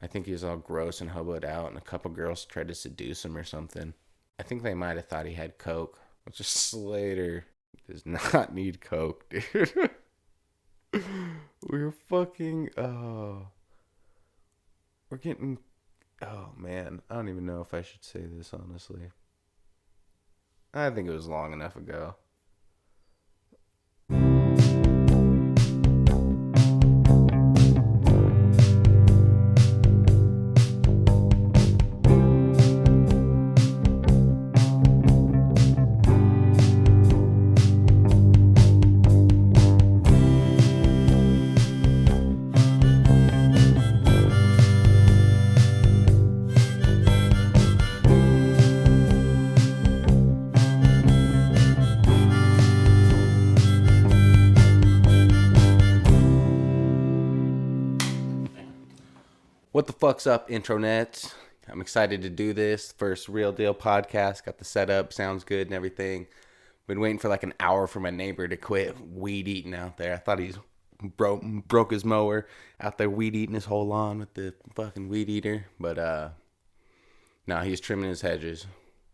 I think he was all gross and hoboed out, and a couple girls tried to seduce him or something. I think they might have thought he had coke, which is Slater does not need coke, dude. We're fucking, we're getting, oh man, I don't even know if I should say this, honestly. I think it was long enough ago. What the fuck's up, intronets? I'm excited to do this. First Real Deal podcast. Got the setup. Sounds good and everything. Been waiting for like an hour for my neighbor to quit weed eating out there. I thought he's broke his mower out there weed eating his whole lawn with the fucking weed eater. But no, he's trimming his hedges.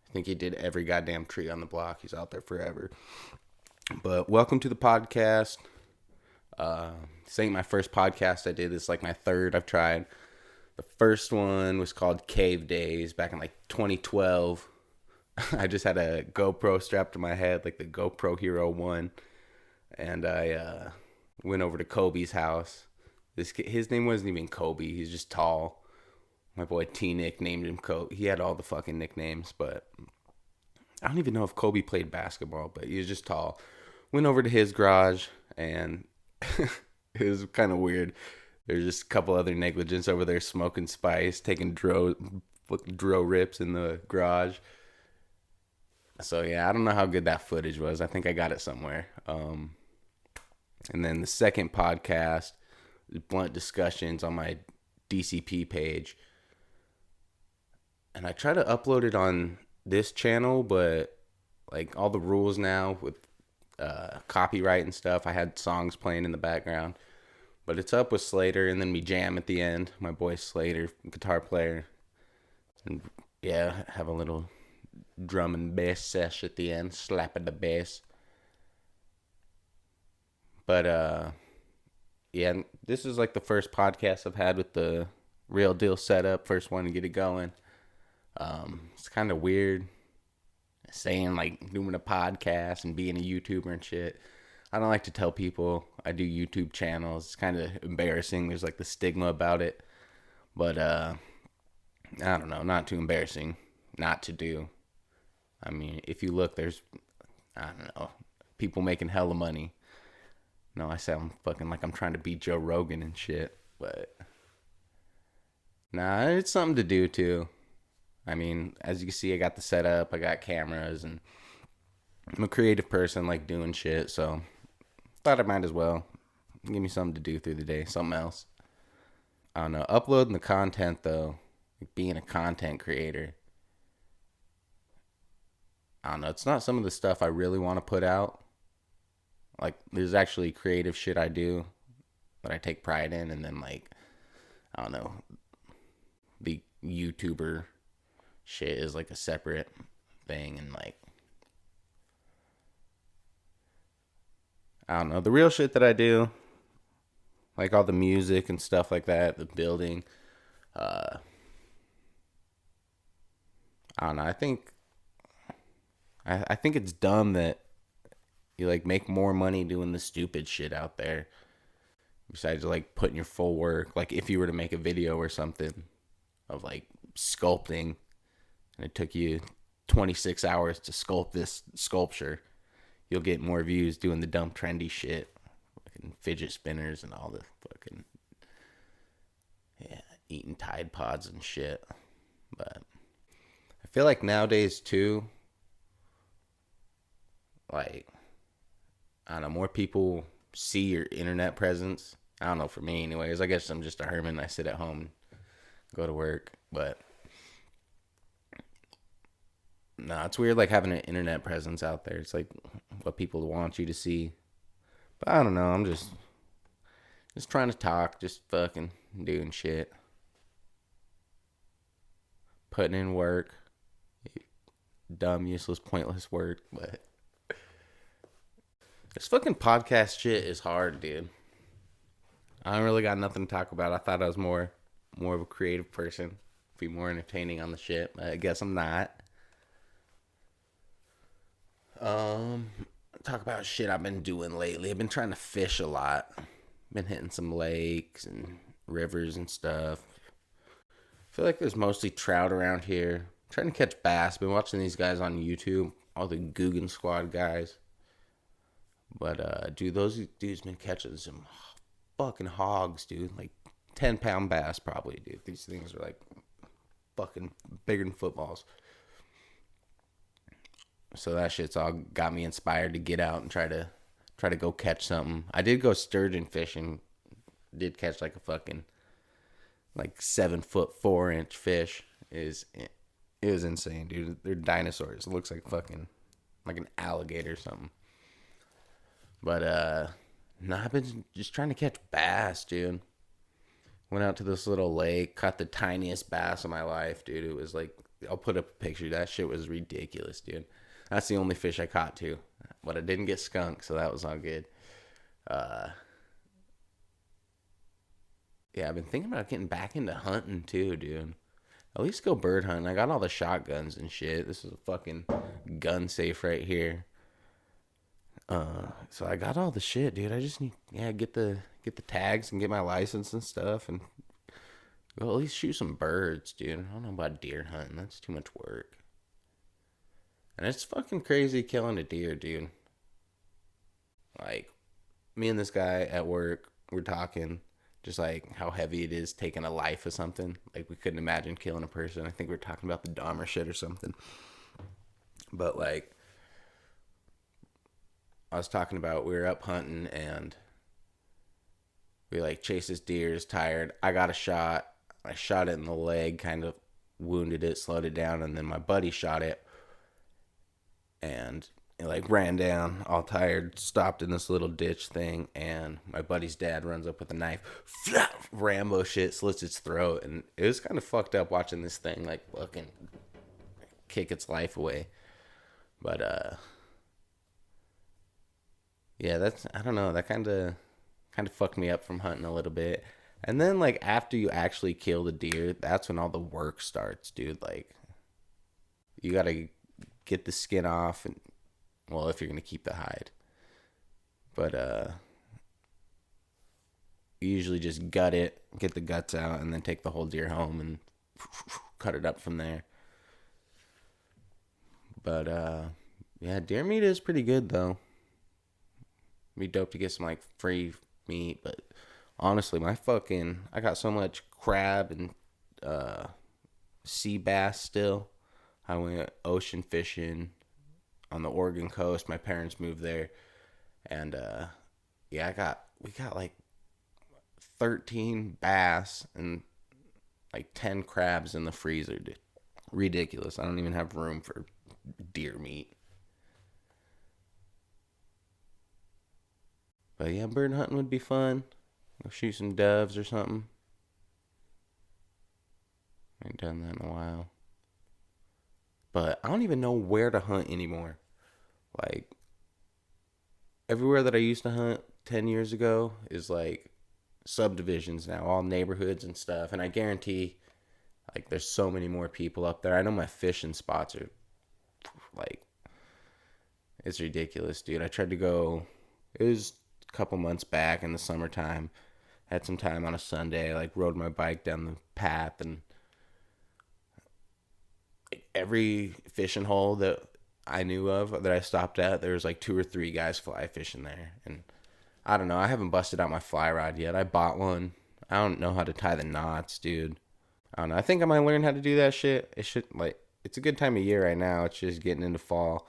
I think he did every goddamn tree on the block. He's out there forever. But welcome to the podcast. This ain't my first podcast I did. This is like my third I've tried. The first one was called Cave Days back in like 2012. I just had a GoPro strapped to my head, like the GoPro Hero 1. And I went over to Kobe's house. His name wasn't even Kobe. He's just tall. My boy T-Nick named him Kobe. He had all the fucking nicknames, but I don't even know if Kobe played basketball, but he was just tall. Went over to his garage, and it was kind of weird. There's just a couple other negligents over there smoking spice, taking dro rips in the garage. So yeah, I don't know how good that footage was. I think I got it somewhere. And then the second podcast, blunt discussions on my DCP page. And I try to upload it on this channel, but like all the rules now with copyright and stuff, I had songs playing in the background. But it's up with Slater, and then we jam at the end. My boy Slater, guitar player. And yeah, have a little drum and bass sesh at the end, slapping the bass. But yeah, this is like the first podcast I've had with the Real Deal setup. First one to get it going. It's kind of weird saying like doing a podcast and being a YouTuber and shit. I don't like to tell people I do YouTube channels. It's kind of embarrassing. There's like the stigma about it. But I don't know, not too embarrassing not to do. I mean, if you look, there's, I don't know, people making hella money. No, I sound fucking like I'm trying to beat Joe Rogan and shit. But nah, it's something to do too. I mean, as you can see, I got the setup, I got cameras, and I'm a creative person, like doing shit, so thought I might as well give me something to do through the day, something else. I don't know, uploading the content though, like being a content creator, I don't know, it's not some of the stuff I really want to put out. Like, there's actually creative shit I do that I take pride in, and then like, I don't know, the YouTuber shit is like a separate thing, and like, I don't know, the real shit that I do, like all the music and stuff like that, the building, I don't know, I think it's dumb that you like make more money doing the stupid shit out there besides like putting your full work. Like if you were to make a video or something of like sculpting and it took you 26 hours to sculpt this sculpture, you'll get more views doing the dumb trendy shit, fucking fidget spinners and all the fucking, yeah, eating Tide Pods and shit. But I feel like nowadays too, like, I don't know, more people see your internet presence. I don't know, for me anyways. I guess I'm just a hermit. I sit at home, go to work. But no, it's weird like having an internet presence out there. It's like what people want you to see. But I don't know. I'm just trying to talk, just fucking doing shit. putting in work. Dumb, useless, pointless work. But this fucking podcast shit is hard, dude. I don't really got nothing to talk about. I thought I was more of a creative person, be more entertaining on the shit. But I guess I'm not. Talk about shit I've been doing lately. I've been trying to fish a lot. Been hitting some lakes and rivers and stuff. I feel like there's mostly trout around here. Trying to catch bass. Been watching these guys on YouTube, all the Guggen Squad guys. But dude, those dudes been catching some fucking hogs, dude. Like 10-pound bass, probably, dude. These things are like fucking bigger than footballs. So that shit's all got me inspired to get out and try to go catch something. I did go sturgeon fishing. Did catch like a fucking like 7-foot 4-inch fish. It was insane, dude. They're dinosaurs. It looks like fucking like an alligator or something. But no, I've been just trying to catch bass, dude. Went out to this little lake, caught the tiniest bass of my life, dude. It was like, I'll put up a picture. That shit was ridiculous, dude. That's the only fish I caught too. But I didn't get skunked, so that was all good. Yeah, I've been thinking about getting back into hunting too, dude. At least go bird hunting. I got all the shotguns and shit. This is a fucking gun safe right here. So I got all the shit, dude. I just need, get the tags and get my license and stuff, and go at least shoot some birds, dude. I don't know about deer hunting. That's too much work. And it's fucking crazy killing a deer, dude. Like, me and this guy at work, we're talking just like how heavy it is taking a life or something. Like, we couldn't imagine killing a person. I think we were talking about the Dahmer shit or something. But like, I was talking about, we were up hunting and we like chased this deer. Is tired. I got a shot. I shot it in the leg, kind of wounded it, slowed it down, and then my buddy shot it. And it like ran down, all tired, stopped in this little ditch thing, and my buddy's dad runs up with a knife, Rambo shit, slits its throat, and it was kind of fucked up watching this thing like fucking kick its life away. But yeah, that's, I don't know, that kind of fucked me up from hunting a little bit. And then like after you actually kill the deer, that's when all the work starts, dude. Like, you gotta get the skin off, and well, if you're gonna keep the hide. But you usually just gut it, get the guts out, and then take the whole deer home and cut it up from there. But yeah, deer meat is pretty good though. Be dope to get some like free meat, but honestly, I got so much crab and sea bass still. I went ocean fishing on the Oregon coast. My parents moved there, and yeah, we got like 13 bass and like 10 crabs in the freezer, dude. Ridiculous. I don't even have room for deer meat. But yeah, bird hunting would be fun. Go shoot some doves or something. I ain't done that in a while. But I don't even know where to hunt anymore. Like, everywhere that I used to hunt 10 years ago is like subdivisions now, all neighborhoods and stuff. And I guarantee, like, there's so many more people up there. I know my fishing spots are, like, it's ridiculous, dude. I tried to go, it was a couple months back in the summertime. Had some time on a Sunday. I, like, rode my bike down the path, and every fishing hole that I knew of that I stopped at, there was like 2 or 3 guys fly fishing there. And I don't know, I haven't busted out my fly rod yet. I bought one. I don't know how to tie the knots, dude. I don't know. I think I might learn how to do that shit. It's a good time of year right now. It's just getting into fall.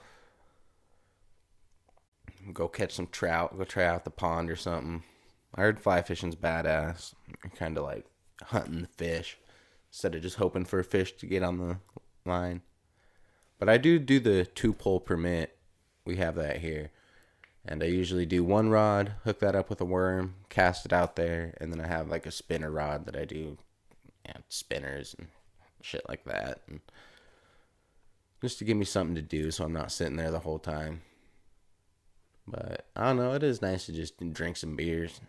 Go catch some trout. Go try out the pond or something. I heard fly fishing's badass. You're kind of like hunting the fish instead of just hoping for a fish to get on the line. But I do the 2-pole permit. We have that here. And I usually do 1 rod, hook that up with a worm, cast it out there, and then I have like a spinner rod that I do spinners and shit like that. And just to give me something to do so I'm not sitting there the whole time. But I don't know, it is nice to just drink some beers,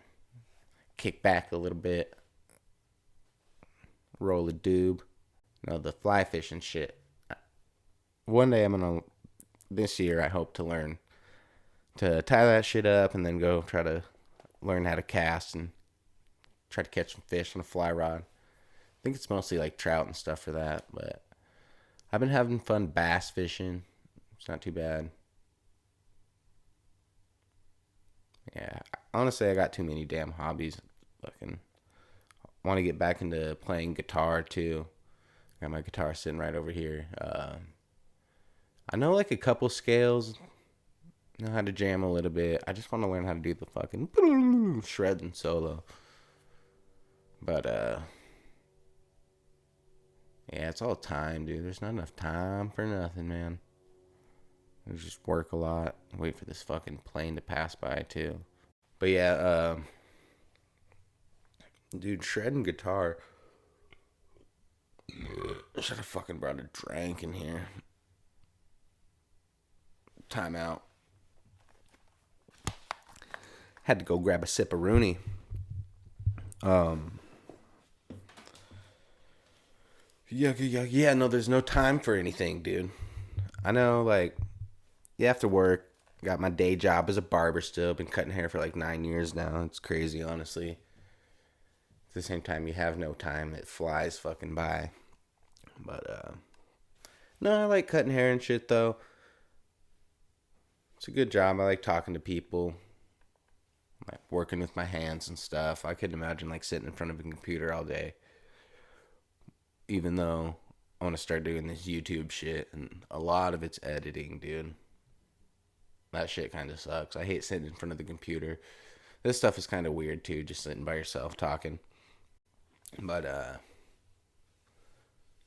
kick back a little bit, roll a doob. The fly fishing shit. One day this year I hope to learn to tie that shit up and then go try to learn how to cast and try to catch some fish on a fly rod. I think it's mostly like trout and stuff for that, but I've been having fun bass fishing. It's not too bad. Yeah, honestly, I got too many damn hobbies. Fucking want to get back into playing guitar too. Got my guitar sitting right over here. I know like a couple scales. Know how to jam a little bit. I just want to learn how to do the fucking shredding solo. But yeah, it's all time, dude. There's not enough time for nothing, man. I just work a lot. Wait for this fucking plane to pass by too. But yeah, dude, shredding guitar. I should have fucking brought a drink in here. Time out. Had to go grab a sip of Rooney. Yeah, no, there's no time for anything, dude. I know, like, you have to work. Got my day job as a barber still. Been cutting hair for like 9 years now. It's crazy, honestly. At the same time, you have no time. It flies fucking by. But, no, I like cutting hair and shit, though. It's a good job. I like talking to people. Like, working with my hands and stuff. I couldn't imagine, like, sitting in front of a computer all day. Even though I want to start doing this YouTube shit. And a lot of it's editing, dude. That shit kind of sucks. I hate sitting in front of the computer. This stuff is kind of weird, too. Just sitting by yourself talking. But, I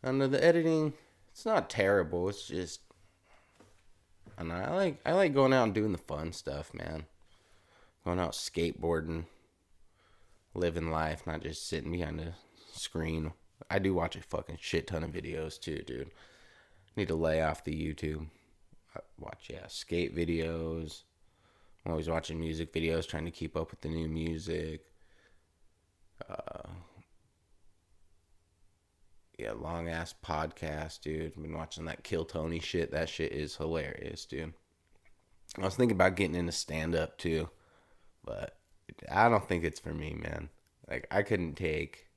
don't know, the editing, it's not terrible. It's just, I don't know, I like going out and doing the fun stuff, man. Going out skateboarding, living life, not just sitting behind a screen. I do watch a fucking shit ton of videos, too, dude. Need to lay off the YouTube. I watch, skate videos. I'm always watching music videos, trying to keep up with the new music. Long ass podcast, dude. I've been watching that Kill Tony shit. That shit is hilarious, dude. I was thinking about getting into stand up too, but I don't think it's for me, man. Like, I couldn't take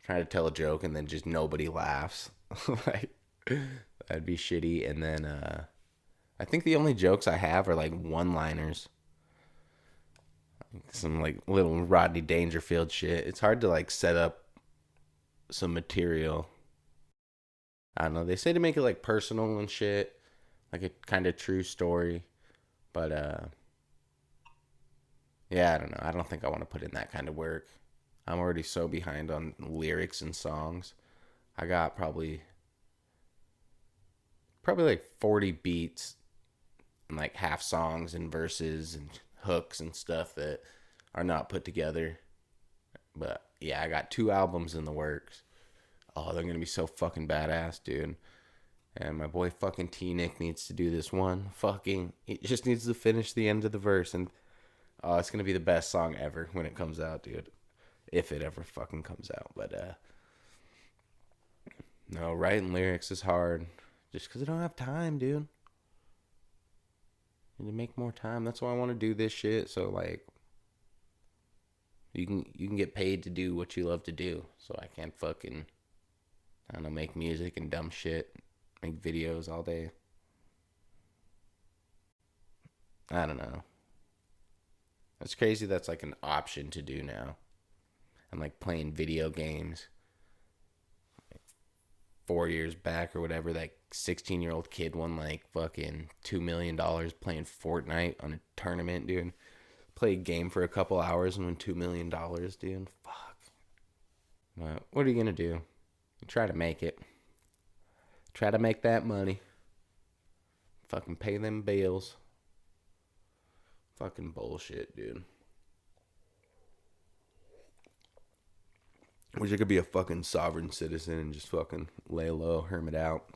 trying to tell a joke and then just nobody laughs. Like, that'd be shitty. And then I think the only jokes I have are like one-liners. Some like little Rodney Dangerfield shit. It's hard to like set up some material. I don't know. They say to make it like personal and shit, like a kind of true story. But yeah, I don't know. I don't think I want to put in that kind of work. I'm already so behind on lyrics and songs. I got probably like 40 beats and like half songs and verses and hooks and stuff that are not put together. But yeah, I got 2 albums in the works. Oh, they're gonna be so fucking badass, dude. And my boy fucking T-Nick needs to do this one. He just needs to finish the end of the verse. And oh, it's gonna be the best song ever when it comes out, dude. If it ever fucking comes out. But no, writing lyrics is hard. Just because I don't have time, dude. I need to make more time. That's why I want to do this shit. So like, you can get paid to do what you love to do. So I can't fucking, I don't know, make music and dumb shit, make videos all day. I don't know. It's crazy that's like an option to do now. And like playing video games. 4 years back or whatever, that 16-year-old kid won like fucking $2 million playing Fortnite on a tournament, dude. Play a game for a couple hours and win $2 million, dude. Fuck. But what are you gonna do? Try to make it. Try to make that money. Fucking pay them bills. Fucking bullshit, dude. Wish I could be a fucking sovereign citizen and just fucking lay low, hermit out.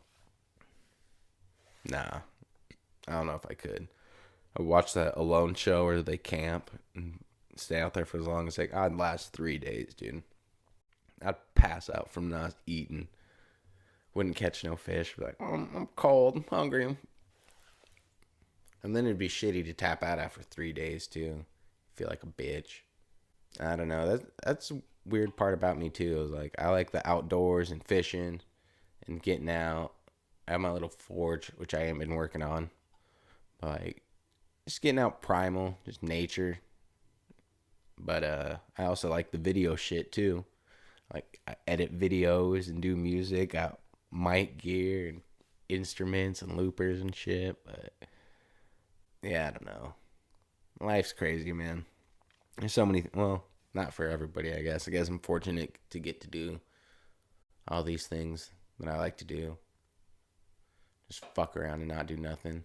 Nah, I don't know if I could. I watched that Alone show where they camp and stay out there for as long as I'd last 3 days, dude. I'd pass out from not eating. Wouldn't catch no fish. Be like, oh, I'm cold, I'm hungry. And then it'd be shitty to tap out after 3 days too. Feel like a bitch. I don't know. That's a weird part about me too. Is like I like the outdoors and fishing and getting out. I have my little forge, which I ain't been working on. Like just getting out primal, just nature. But I also like the video shit too. Like I edit videos and do music, got mic gear and instruments and loopers and shit. But yeah, I don't know. Life's crazy, man. There's so many. Well, not for everybody, I guess. I guess I'm fortunate to get to do all these things that I like to do. Just fuck around and not do nothing.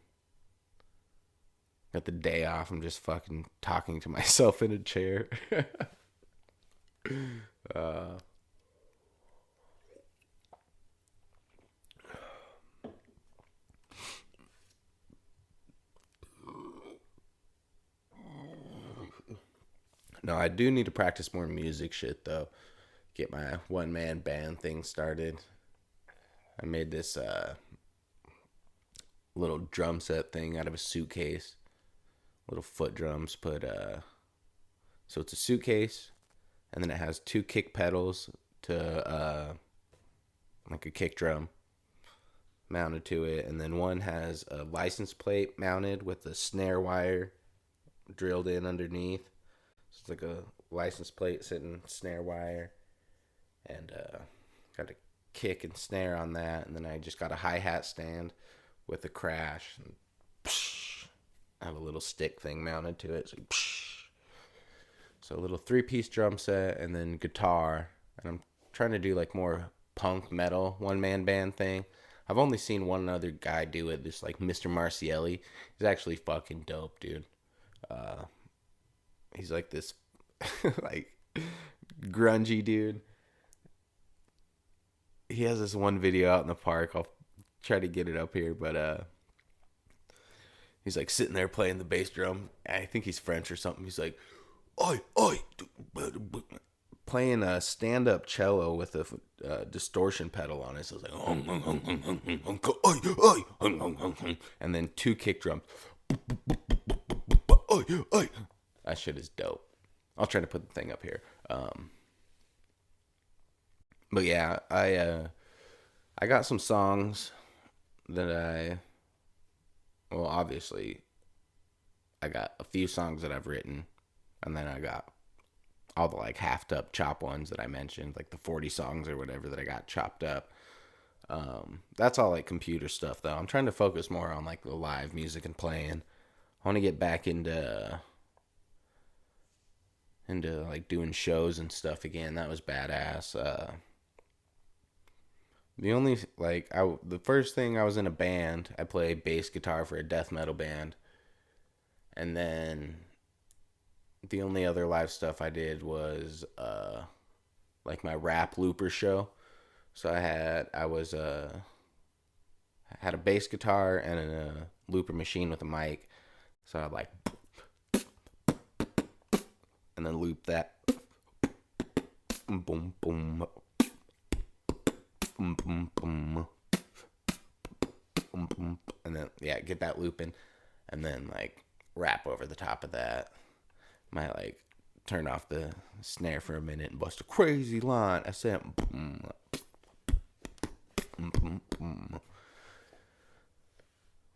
Got the day off. I'm just fucking talking to myself in a chair. uh, no, I do need to practice more music shit though. Get my one man band thing started. I made this little drum set thing out of a suitcase. Little foot drums. So it's a suitcase, and then it has two kick pedals to like a kick drum mounted to it, and then one has a license plate mounted with a snare wire drilled in underneath. So it's like a license plate sitting snare wire, and got a kick and snare on that, and then I just got a hi-hat stand with a crash. And I have a little stick thing mounted to it. So a little 3-piece drum set and then guitar. And I'm trying to do like more punk metal one-man band thing. I've only seen one other guy do it, this like Mr. Marcielli. He's actually fucking dope, dude. He's like this like grungy dude. He has this one video out in the park. I'll try to get it up here, but he's like sitting there playing the bass drum. I think he's French or something. He's like, oi, oi, playing a stand-up cello with a distortion pedal on it. So it's like, and then 2 kick drums. That shit is dope. I'll try to put the thing up here. But yeah, I got some songs that well, obviously, I got a few songs that I've written, and then I got all the like halved up chop ones that I mentioned, like the 40 songs or whatever that I got chopped up. That's all like computer stuff though. I'm trying to focus more on like the live music and playing. I want to get back into like doing shows and stuff again. That was badass. The first thing I was in a band. I played bass guitar for a death metal band, and then the only other live stuff I did was like my rap looper show. So I had a bass guitar and a looper machine with a mic. So I'd like and then loop that. Boom boom. Boom boom boom. Boom boom. And then get that looping, and then like rap over the top of that. Might like turn off the snare for a minute and bust a crazy line. I said boom.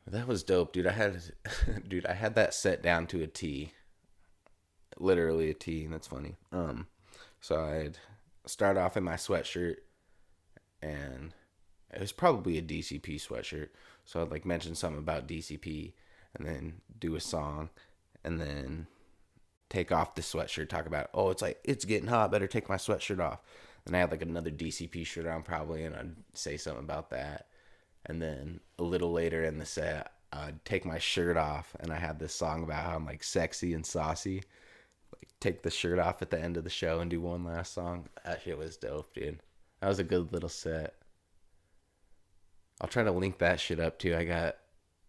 That was dope, dude. I had that set down to a T. Literally a T, and that's funny. So I'd start off in my sweatshirt, and it was probably a DCP sweatshirt. So I'd like mention something about DCP, and then do a song, and then take off the sweatshirt, talk about, oh, it's getting hot, better take my sweatshirt off. And I had like another DCP shirt on probably, and I'd say something about that. And then a little later in the set, I'd take my shirt off, and I had this song about how I'm like sexy and saucy. take the shirt off at the end of the show and do one last song. That shit was dope, dude. That was a good little set. I'll try to link that shit up too.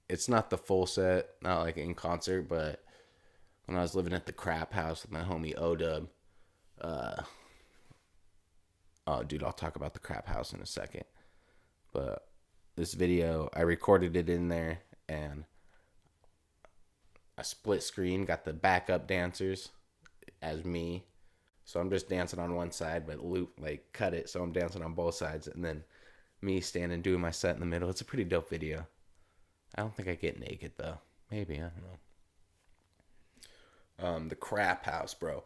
It's not the full set, not like in concert, but when I was living at the Crap House with my homie O-Dub, oh, dude, I'll talk about the Crap House in a second. But this video, I recorded it in there, and I split screen, got the backup dancers as me. So I'm just dancing on one side, but cut it, so I'm dancing on both sides, and then me standing doing my set in the middle. It's a pretty dope video. I don't think I get naked, though. Maybe, I don't know. The Crap House, bro.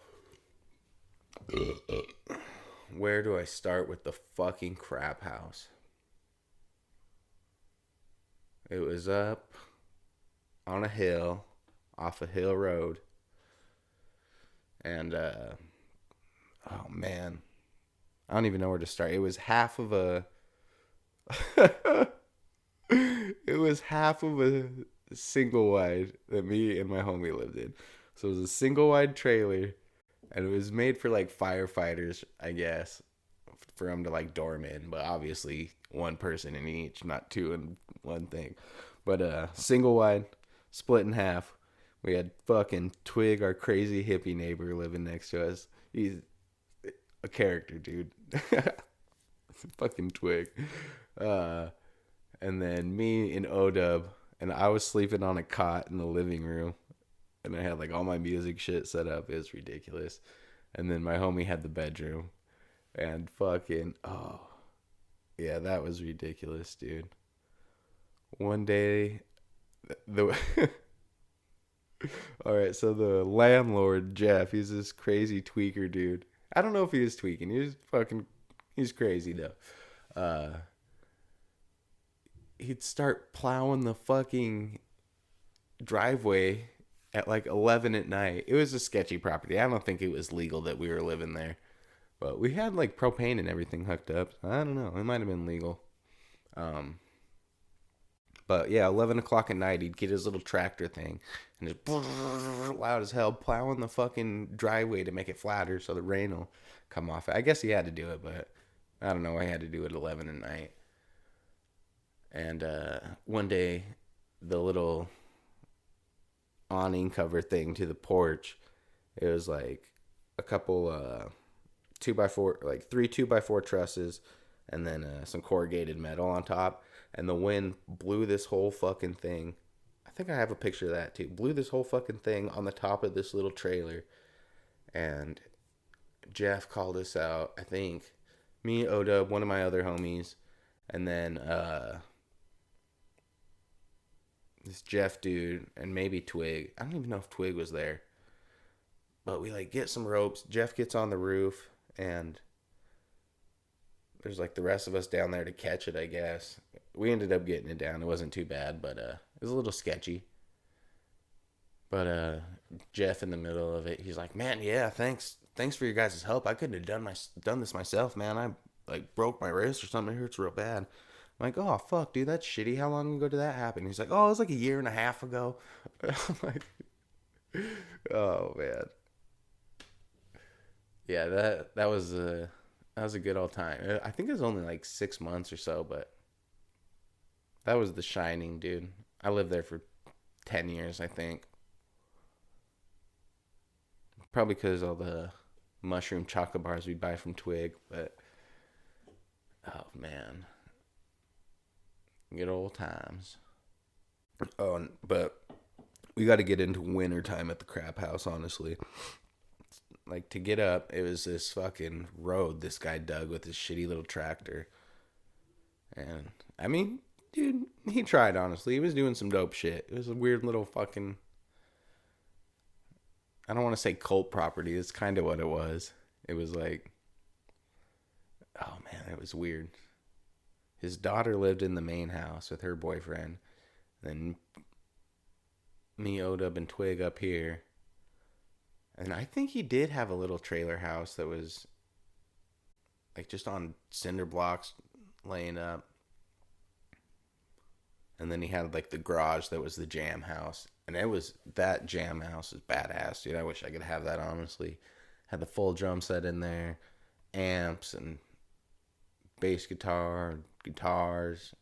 Where do I start with the fucking Crap House? It was up on a hill, off a hill road. And, oh man. I don't even know where to start. It was half of a... it was half of a single wide that me and my homie lived in. So it was a single wide trailer, and it was made for like firefighters, I guess, for them to like dorm in. But obviously, one person in each, not two in one thing. But single wide, split in half. We had fucking Twig, our crazy hippie neighbor, living next to us. He's a character, dude. Fucking Twig. And then me and O-Dub, and I was sleeping on a cot in the living room, and I had like all my music shit set up. It was ridiculous. And then my homie had the bedroom, and fucking, oh, yeah, that was ridiculous, dude. One day, all right, so the landlord, Jeff, he's this crazy tweaker, dude. I don't know if he was tweaking. He's crazy, though. He'd start plowing the fucking driveway at like 11 at night. It was a sketchy property. I don't think it was legal that we were living there. But we had like propane and everything hooked up. I don't know. It might have been legal. But yeah, 11 o'clock at night, he'd get his little tractor thing and just loud as hell plowing the fucking driveway to make it flatter so the rain will come off. I guess he had to do it, but I don't know why he had to do it at 11 at night. And one day, the little awning cover thing to the porch, it was like a couple 2x4, like 3 2x4 trusses, and then some corrugated metal on top. And the wind blew this whole fucking thing. I think I have a picture of that too. Blew this whole fucking thing on the top of this little trailer. And Jeff called us out. I think me, O-Dub, one of my other homies, and then this Jeff dude, and maybe Twig. I don't even know if Twig was there. But we like get some ropes. Jeff gets on the roof, and there's like the rest of us down there to catch it, I guess. We ended up getting it down. It wasn't too bad, but it was a little sketchy. But Jeff in the middle of it, he's like, "Man, yeah, thanks for your guys' help. I couldn't have done this myself, man. I like broke my wrist or something. It hurts real bad." I'm like, "Oh, fuck, dude, that's shitty. How long ago did that happen?" He's like, "Oh, it was like a year and a half ago." I'm like, oh, man. Yeah, that was a good old time. I think it was only like 6 months or so, but that was The Shining, dude. I lived there for 10 years, I think. Probably because all the mushroom chocolate bars we'd buy from Twig, but oh, man. Good old times. Oh, but we got to get into winter time at the Crap House, honestly. Like, to get up, it was this fucking road this guy dug with his shitty little tractor. And, I mean, dude, he tried, honestly. He was doing some dope shit. It was a weird little fucking... I don't want to say cult property. It's kind of what it was. It was like... Oh, man, it was weird. His daughter lived in the main house with her boyfriend. Then me, O-Dub, and Twig up here. And I think he did have a little trailer house that was like just on cinder blocks laying up. And then he had like the garage that was the jam house. And that jam house is badass, dude. I wish I could have that, honestly. Had the full drum set in there, amps and bass guitar, guitars,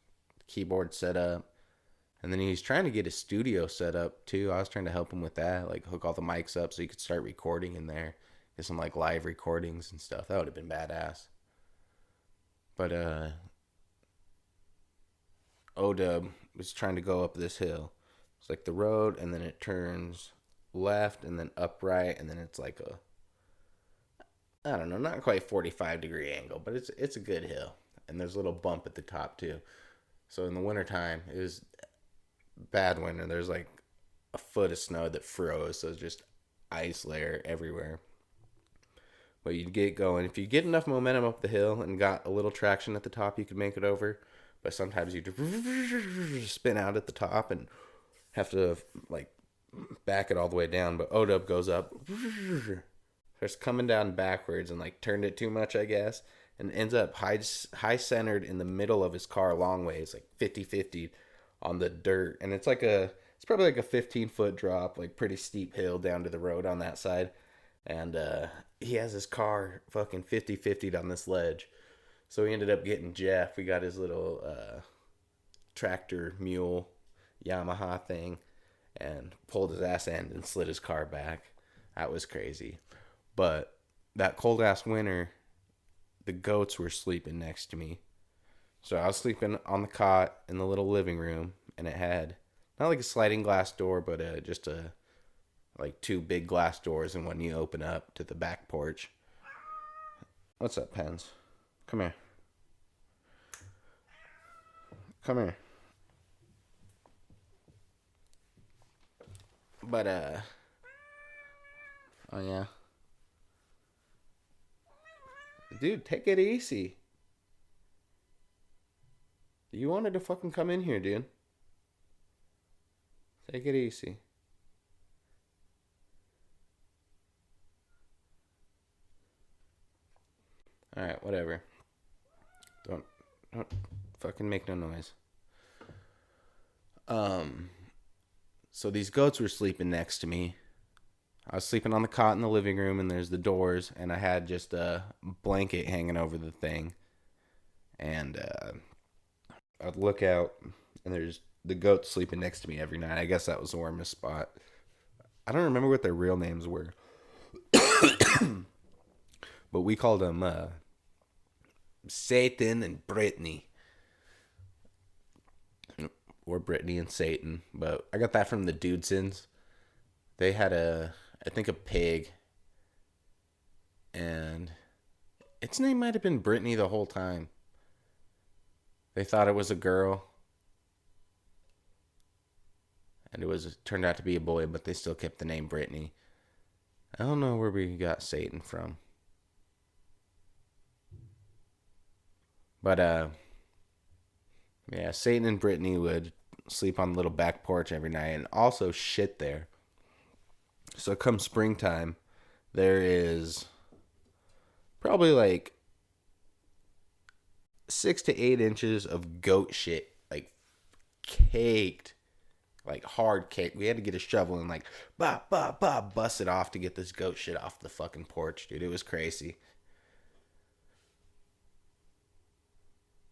keyboard set up. And then he's trying to get a studio set up too. I was trying to help him with that, like hook all the mics up so he could start recording in there. Get some like live recordings and stuff. That would have been badass. But Odub was trying to go up this hill. It's like the road, and then it turns left, and then upright, and then it's like I don't know, not quite 45-degree angle, but it's a good hill. And there's a little bump at the top too. So in the wintertime, it was bad winter. There's like a foot of snow that froze, so it's just ice layer everywhere. But you'd get going. If you get enough momentum up the hill and got a little traction at the top, you could make it over. But sometimes you'd spin out at the top and have to like back it all the way down. But Odub goes up, starts coming down backwards and like turned it too much, I guess, and ends up high centered in the middle of his car a long ways, like 50-50 on the dirt. And it's probably like a 15-foot drop, like pretty steep hill down to the road on that side. And he has his car fucking 50-50'd on this ledge. So he ended up getting Jeff. We got his little tractor mule Yamaha thing and pulled his ass end and slid his car back. That was crazy. But that cold ass winter, the goats were sleeping next to me. So I was sleeping on the cot in the little living room, and it had not like a sliding glass door, but just like two big glass doors, and one you open up to the back porch. What's up, Pens? Come here. Come here. But, oh yeah. Dude, take it easy. You wanted to fucking come in here, dude. Take it easy. Alright, whatever. Don't fucking make no noise. So these goats were sleeping next to me. I was sleeping on the cot in the living room, and there's the doors, and I had just a blanket hanging over the thing. And I'd look out, and there's the goats sleeping next to me every night. I guess that was the warmest spot. I don't remember what their real names were. But we called them Satan and Brittany. Or Brittany and Satan. But I got that from the Dudesons. They had I think a pig. And its name might have been Brittany the whole time. They thought it was a girl. And it turned out to be a boy, but they still kept the name Brittany. I don't know where we got Satan from. But, yeah, Satan and Brittany would sleep on the little back porch every night and also shit there. So come springtime, there is probably like 6 to 8 inches of goat shit, like caked, like hard cake. We had to get a shovel and like, bust it off to get this goat shit off the fucking porch, dude. It was crazy.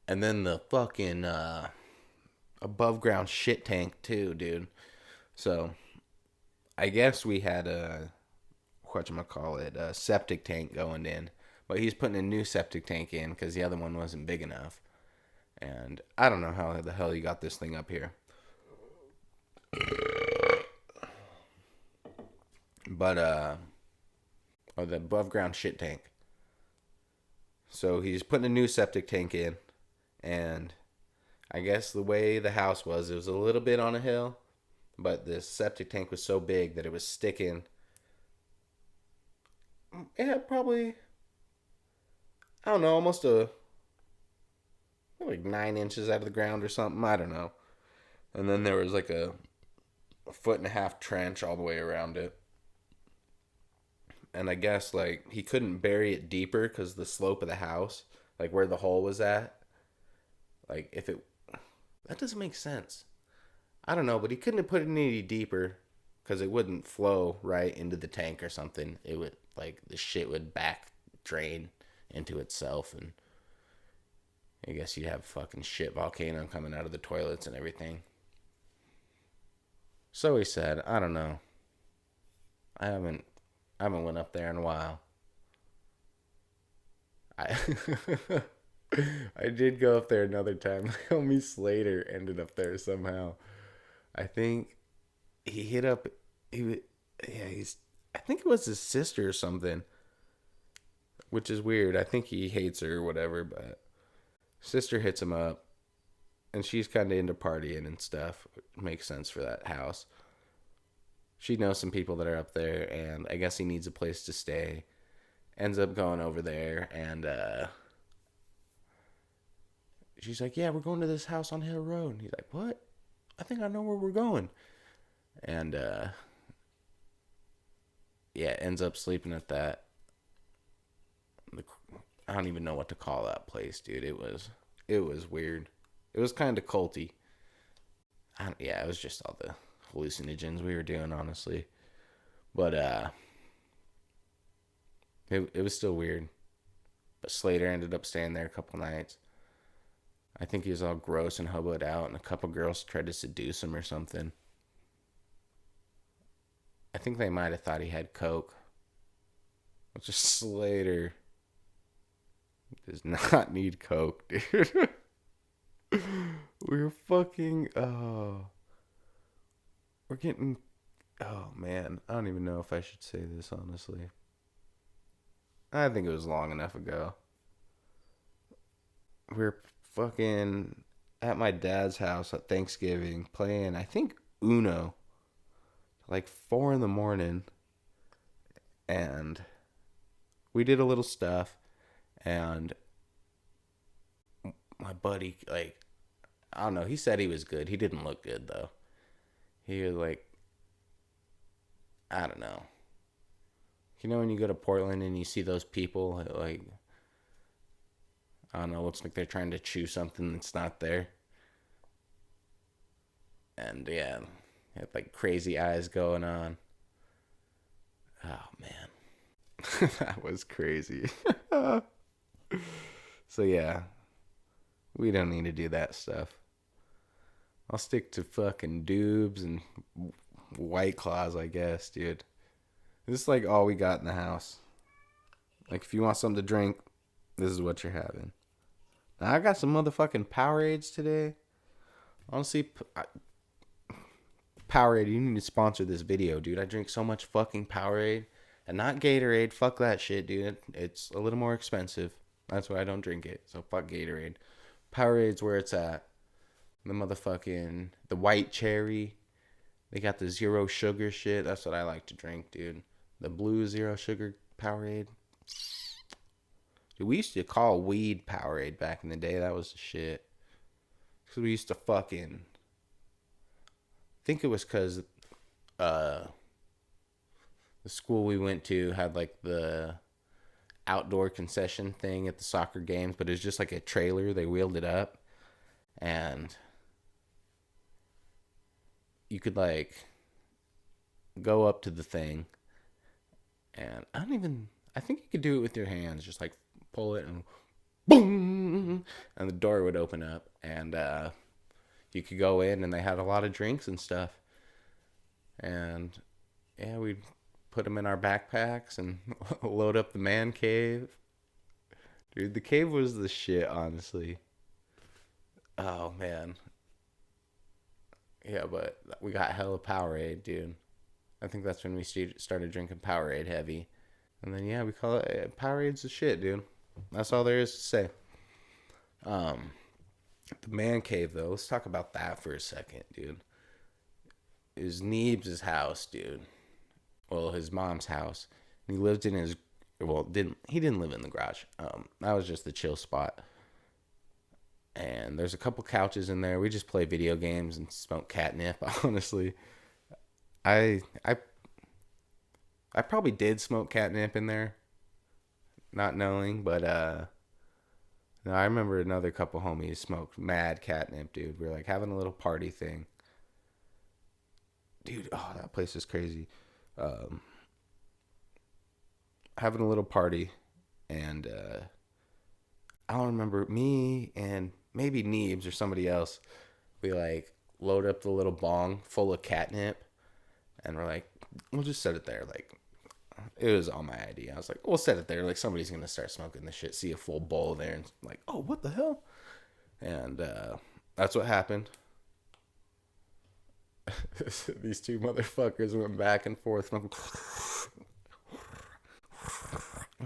And then the fucking above ground shit tank too, dude. So I guess we had a septic tank going in. But he's putting a new septic tank in because the other one wasn't big enough. And I don't know how the hell he got this thing up here. But the above ground shit tank. So he's putting a new septic tank in. And I guess the way the house was, it was a little bit on a hill, but the septic tank was so big that it was sticking. It had probably, I don't know, almost like 9 inches out of the ground or something. I don't know. And then there was like a 1.5-foot trench all the way around it. And I guess like he couldn't bury it deeper because the slope of the house, like where the hole was at. Like, that doesn't make sense. I don't know, but he couldn't have put it any deeper because it wouldn't flow right into the tank or something. It would, like, the shit would back drain into itself, and I guess you'd have fucking shit volcano coming out of the toilets and everything. So he said, I don't know. I haven't went up there in a while. I I did go up there another time. My homie Slater ended up there somehow. I think he hit up he yeah, he's I think it was his sister or something, which is weird. I think he hates her or whatever, but sister hits him up and she's kind of into partying and stuff. Makes sense for that house. She knows some people that are up there, and I guess he needs a place to stay. Ends up going over there, and she's like, yeah, we're going to this house on Hill Road. And he's like, what? I think I know where we're going. And yeah, ends up sleeping at that. I don't even know what to call that place, dude. It was weird. It was kind of culty. Yeah, it was just all the hallucinogens we were doing, honestly. But it was still weird. But Slater ended up staying there a couple nights. I think he was all gross and hoboed out, and a couple girls tried to seduce him or something. I think they might have thought he had coke. Which is Slater does not need coke, dude. We're fucking we're getting oh man, I don't even know if I should say this honestly. I think it was long enough ago. We're fucking at my dad's house at Thanksgiving playing, I think, Uno, like 4 in the morning, and we did a little stuff, and my buddy, like, I don't know, he said he was good. He didn't look good though. He was like, I don't know. You know when you go to Portland and you see those people that, like, I don't know, looks like they're trying to chew something that's not there. And yeah, had like crazy eyes going on. Oh man. That was crazy. So yeah, we don't need to do that stuff. I'll stick to fucking Doobs and White Claws, I guess, dude. This is like all we got in the house. Like, if you want something to drink, this is what you're having. Now, I got some motherfucking Powerades today. Honestly, Powerade, you need to sponsor this video, dude. I drink so much fucking Powerade. And not Gatorade. Fuck that shit, dude. It's a little more expensive. That's why I don't drink it. So fuck Gatorade. Powerade's where it's at. The white cherry. They got the zero sugar shit. That's what I like to drink, dude. The blue zero sugar Powerade. Dude, we used to call weed Powerade back in the day. That was the shit. Because we used to fucking... I think it was because the school we went to had like the outdoor concession thing at the soccer games, but it was just like a trailer. They wheeled it up, and you could like go up to the thing, and I think you could do it with your hands, just like pull it and boom, and the door would open up, and you could go in, and they had a lot of drinks and stuff, and yeah, we'd put them in our backpacks and load up the man cave. Dude, the cave was the shit, honestly. Oh man. Yeah, but we got hella Powerade, dude. I think that's when we started drinking Powerade heavy. And then, yeah, we call it Powerade's the shit, dude. That's all there is to say. The man cave, though. Let's talk about that for a second, dude. It was Neebs' house, dude. Well, his mom's house. And he lived in his... Well, he didn't live in the garage. That was just the chill spot. And there's a couple couches in there. We just play video games and smoke catnip, honestly. I probably did smoke catnip in there, not knowing, but no, I remember another couple homies smoked mad catnip, dude. We were like having a little party thing. dude, oh, that place is crazy. Having a little party, and I don't remember, me and maybe Neebs or somebody else. We like load up the little bong full of catnip, and we're like, we'll just set it there. Like, it was all my idea. I was like, we'll set it there. Like, somebody's gonna start smoking this shit. See a full bowl there, and like, oh, what the hell? And that's what happened. These two motherfuckers went back and forth,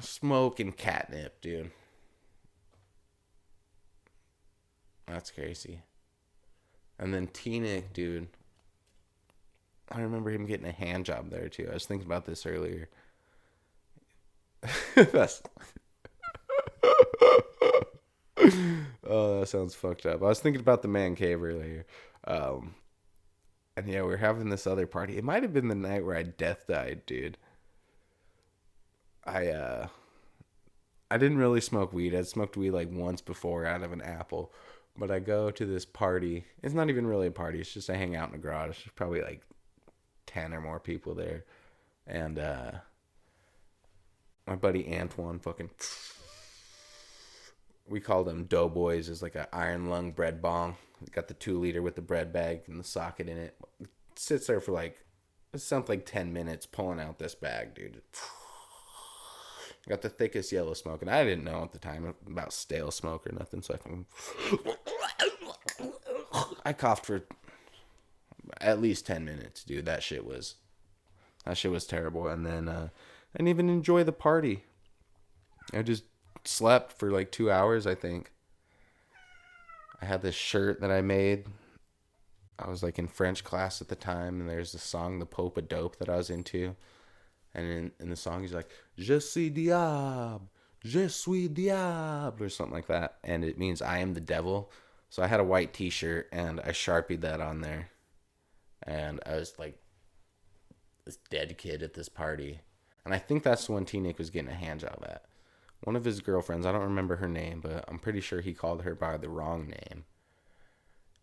smoking catnip, dude. That's crazy. And then T-Nick, dude, I remember him getting a hand job there too. I was thinking about this earlier. That's oh, that sounds fucked up. I was thinking about the man cave earlier. And yeah, we're having this other party. It might have been the night where I death died, dude. I didn't really smoke weed. I'd smoked weed like once before out of an apple. But I go to this party. It's not even really a party. It's just I hang out in the garage. There's probably like 10 or more people there. And my buddy Antoine fucking... We called them Doughboys. It's like an iron lung bread bong. Got the 2-liter with the bread bag and the socket in it. It sits there for like... It sounds like 10 minutes pulling out this bag, dude. Got the thickest yellow smoke, and I didn't know at the time about stale smoke or nothing, so I coughed for at least 10 minutes, dude. That shit was terrible. And then I didn't even enjoy the party. I just slept for like 2 hours, I think. I had this shirt that I made. I was like in French class at the time, and there's the song "The Pope of Dope" that I was into. And in the song, he's like, "Je suis diable, je suis diable," or something like that. And it means I am the devil. So I had a white t-shirt, and I Sharpied that on there. And I was like this dead kid at this party. And I think that's when T-Nick was getting a hand job at. One of his girlfriends, I don't remember her name, but I'm pretty sure he called her by the wrong name.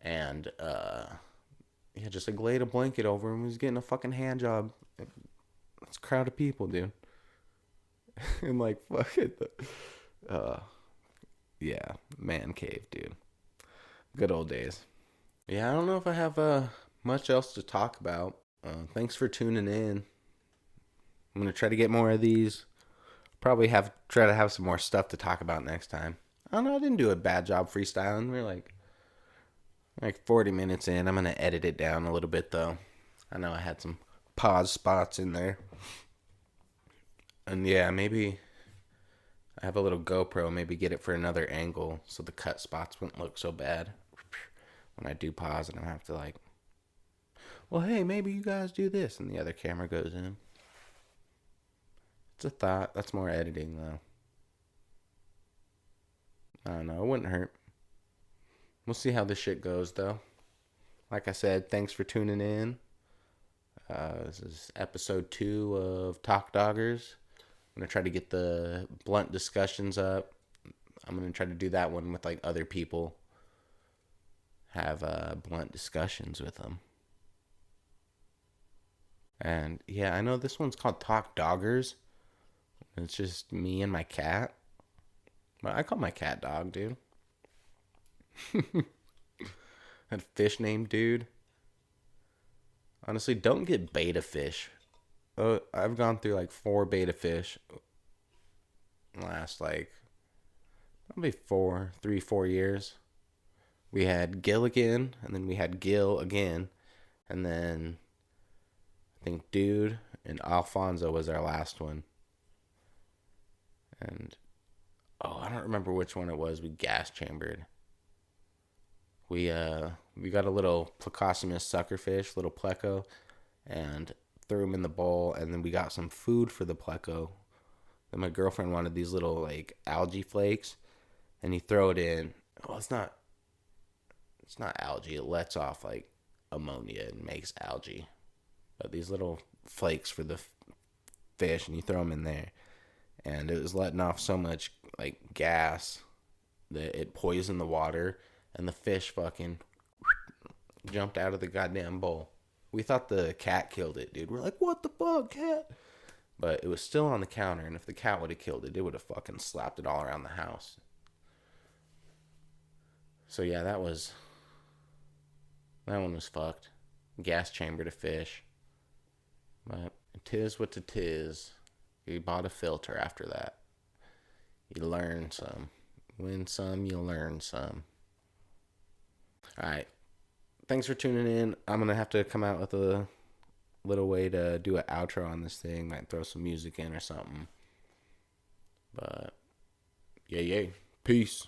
And, yeah, just like laid a blanket over him. He was getting a fucking hand job. It's a crowd of people, dude. And like, fuck it. Yeah, man cave, dude. Good old days. Yeah, I don't know if I have much else to talk about. Thanks for tuning in. I'm going to try to get more of these. Probably try to have some more stuff to talk about next time. I don't know, I didn't do a bad job freestyling. We're like 40 minutes in. I'm going to edit it down a little bit, though. I know I had some pause spots in there. And yeah, maybe I have a little GoPro. Maybe get it for another angle so the cut spots won't look so bad when I do pause, and I have to like, well, hey, maybe you guys do this, and the other camera goes in. It's a thought. That's more editing, though. I don't know. It wouldn't hurt. We'll see how this shit goes, though. Like I said, thanks for tuning in. This is episode 2 of Talk Daugers. I'm going to try to get the blunt discussions up. I'm going to try to do that one with like other people. Have blunt discussions with them. And yeah, I know this one's called Talk Daugers. It's just me and my cat. But I call my cat Dog, dude. That fish named Dude. Honestly, don't get beta fish. I've gone through like 4 beta fish last like probably 4 years. We had Gilligan, and then we had Gil again, and then I think Dude and Alfonso was our last one. And I don't remember which one it was. We gas chambered. We got a little Plecostomus suckerfish, little pleco, and threw him in the bowl, and then we got some food for the pleco. Then my girlfriend wanted these little like algae flakes, and you throw it in. Well, it's not algae. It lets off like ammonia and makes algae. But these little flakes for the fish, and you throw them in there, and it was letting off so much like gas that it poisoned the water, and the fish fucking jumped out of the goddamn bowl. We thought the cat killed it, dude. We're like, what the fuck, cat? But it was still on the counter, and if the cat would have killed it, it would have fucking slapped it all around the house. So yeah, that one was fucked. Gas chamber to fish. But tis what it is. You bought a filter after that. You learn some. Win some, you learn some. Alright. Thanks for tuning in. I'm going to have to come out with a little way to do an outro on this thing. Might throw some music in or something. But, yeah. Peace.